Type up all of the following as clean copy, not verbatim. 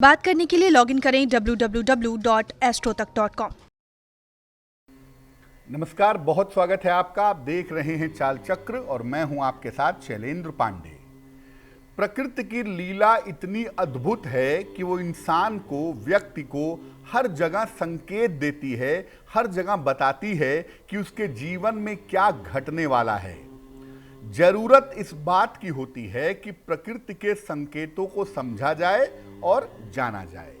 बात करने के लिए लॉगिन करें www.astrotak.com। नमस्कार, बहुत स्वागत है आपका। आप देख रहे हैं चाल चक्र और मैं हूं आपके साथ शैलेंद्र पांडे। प्रकृति की लीला इतनी अद्भुत है कि वो इंसान को, व्यक्ति को हर जगह संकेत देती है, हर जगह बताती है कि उसके जीवन में क्या घटने वाला है। जरूरत इस बात की होती है कि प्रकृति के संकेतों को समझा जाए और जाना जाए।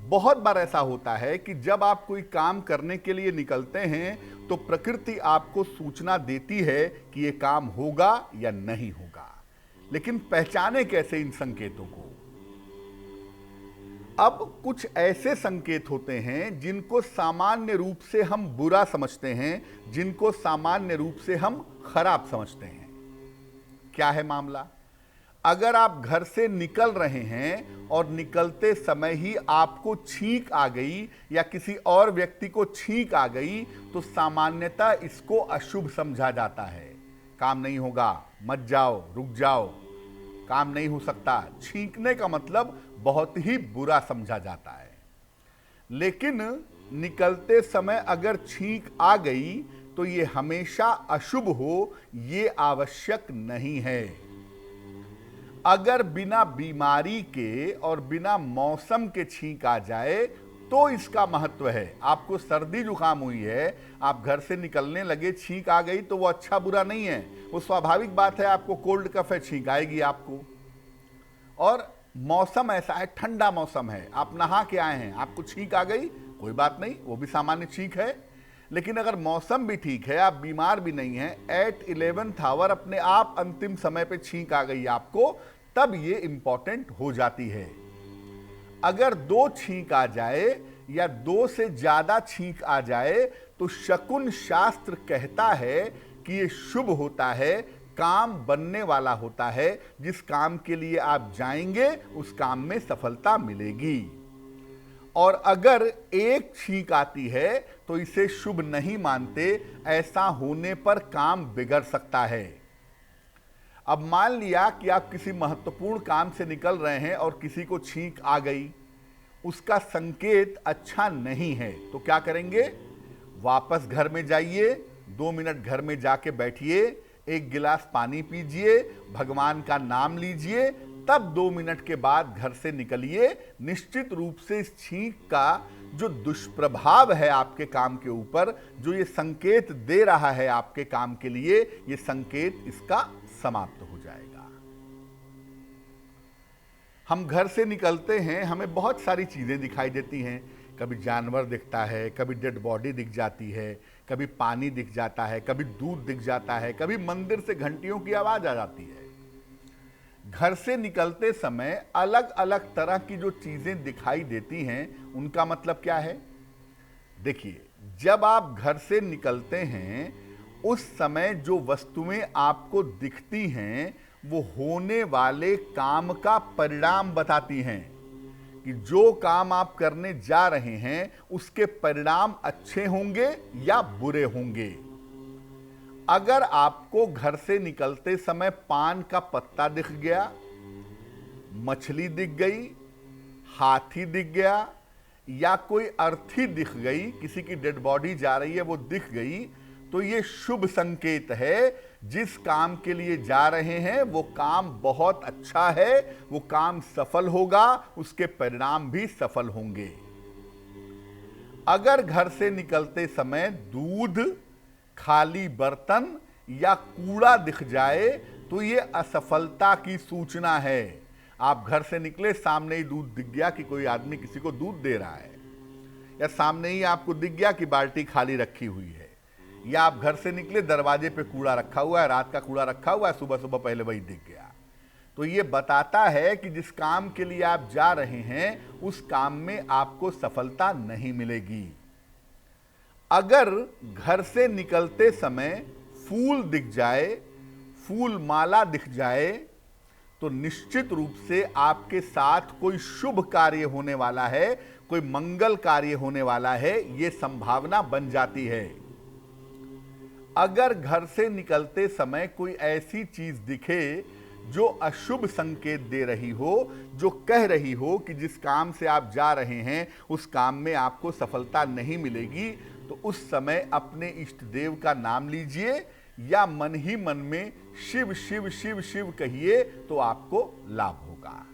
बहुत बार ऐसा होता है कि जब आप कोई काम करने के लिए निकलते हैं तो प्रकृति आपको सूचना देती है कि ये काम होगा या नहीं होगा, लेकिन पहचाने कैसे इन संकेतों को। अब कुछ ऐसे संकेत होते हैं जिनको सामान्य रूप से हम बुरा समझते हैं, जिनको सामान्य रूप से हम खराब समझते हैं। क्या है मामला? अगर आप घर से निकल रहे हैं और निकलते समय ही आपको छींक आ गई या किसी और व्यक्ति को छींक आ गई तो सामान्यतः इसको अशुभ समझा जाता है। काम नहीं होगा, मत जाओ, रुक जाओ, काम नहीं हो सकता। छींकने का मतलब बहुत ही बुरा समझा जाता है। लेकिन निकलते समय अगर छींक आ गई तो ये हमेशा अशुभ हो, ये आवश्यक नहीं है। अगर बिना बीमारी के और बिना मौसम के छींक आ जाए तो इसका महत्व है। आपको सर्दी जुकाम हुई है, आप घर से निकलने लगे, छींक आ गई तो वो अच्छा बुरा नहीं है, वो स्वाभाविक बात है। आपको कोल्ड कफ है, छींक आएगी आपको। और मौसम ऐसा है, ठंडा मौसम है, आप नहा के आए हैं, आपको छींक आ गई, कोई बात नहीं, वो भी सामान्य छींक है। लेकिन अगर मौसम भी ठीक है, आप बीमार भी नहीं हैं, एट 11th आवर अपने आप अंतिम समय पे छींक आ गई आपको, तब ये इंपॉर्टेंट हो जाती है। अगर 2 छींक आ जाए या 2 से ज्यादा छींक आ जाए तो शकुन शास्त्र कहता है कि ये शुभ होता है, काम बनने वाला होता है। जिस काम के लिए आप जाएंगे उस काम में सफलता मिलेगी। और अगर 1 छींक आती है तो इसे शुभ नहीं मानते, ऐसा होने पर काम बिगड़ सकता है। अब मान लिया कि आप किसी महत्वपूर्ण काम से निकल रहे हैं और किसी को छींक आ गई, उसका संकेत अच्छा नहीं है, तो क्या करेंगे? वापस घर में जाइए, 2 मिनट घर में जाके बैठिए, 1 गिलास पानी पीजिए, भगवान का नाम लीजिए, तब 2 मिनट के बाद घर से निकलिए। निश्चित रूप से इस छींक का जो दुष्प्रभाव है आपके काम के ऊपर, जो ये संकेत दे रहा है आपके काम के लिए, ये संकेत इसका समाप्त हो जाएगा। हम घर से निकलते हैं, हमें बहुत सारी चीजें दिखाई देती हैं। कभी जानवर दिखता है, कभी डेड बॉडी दिख जाती है, कभी पानी दिख जाता है, कभी दूध दिख जाता है, कभी मंदिर से घंटियों की आवाज आ जाती है। घर से निकलते समय अलग अलग तरह की जो चीजें दिखाई देती हैं, उनका मतलब क्या है? देखिए, जब आप घर से निकलते हैं उस समय जो वस्तुएं आपको दिखती हैं वो होने वाले काम का परिणाम बताती हैं कि जो काम आप करने जा रहे हैं उसके परिणाम अच्छे होंगे या बुरे होंगे। अगर आपको घर से निकलते समय पान का पत्ता दिख गया, मछली दिख गई, हाथी दिख गया या कोई अर्थी दिख गई, किसी की डेड बॉडी जा रही है वो दिख गई, तो ये शुभ संकेत है। जिस काम के लिए जा रहे हैं वो काम बहुत अच्छा है, वो काम सफल होगा, उसके परिणाम भी सफल होंगे। अगर घर से निकलते समय दूध, खाली बर्तन या कूड़ा दिख जाए तो ये असफलता की सूचना है। आप घर से निकले, सामने ही दूध दिख गया कि कोई आदमी किसी को दूध दे रहा है, या सामने ही आपको दिख गया कि बाल्टी खाली रखी हुई है, या आप घर से निकले, दरवाजे पे कूड़ा रखा हुआ है, रात का कूड़ा रखा हुआ है, सुबह सुबह पहले वही दिख गया, तो ये बताता है कि जिस काम के लिए आप जा रहे हैं उस काम में आपको सफलता नहीं मिलेगी। अगर घर से निकलते समय फूल दिख जाए, फूल माला दिख जाए, तो निश्चित रूप से आपके साथ कोई शुभ कार्य होने वाला है, कोई मंगल कार्य होने वाला है, ये संभावना बन जाती है। अगर घर से निकलते समय कोई ऐसी चीज दिखे जो अशुभ संकेत दे रही हो, जो कह रही हो कि जिस काम से आप जा रहे हैं उस काम में आपको सफलता नहीं मिलेगी, तो उस समय अपने इष्ट देव का नाम लीजिए या मन ही मन में शिव शिव शिव शिव कहिए तो आपको लाभ होगा।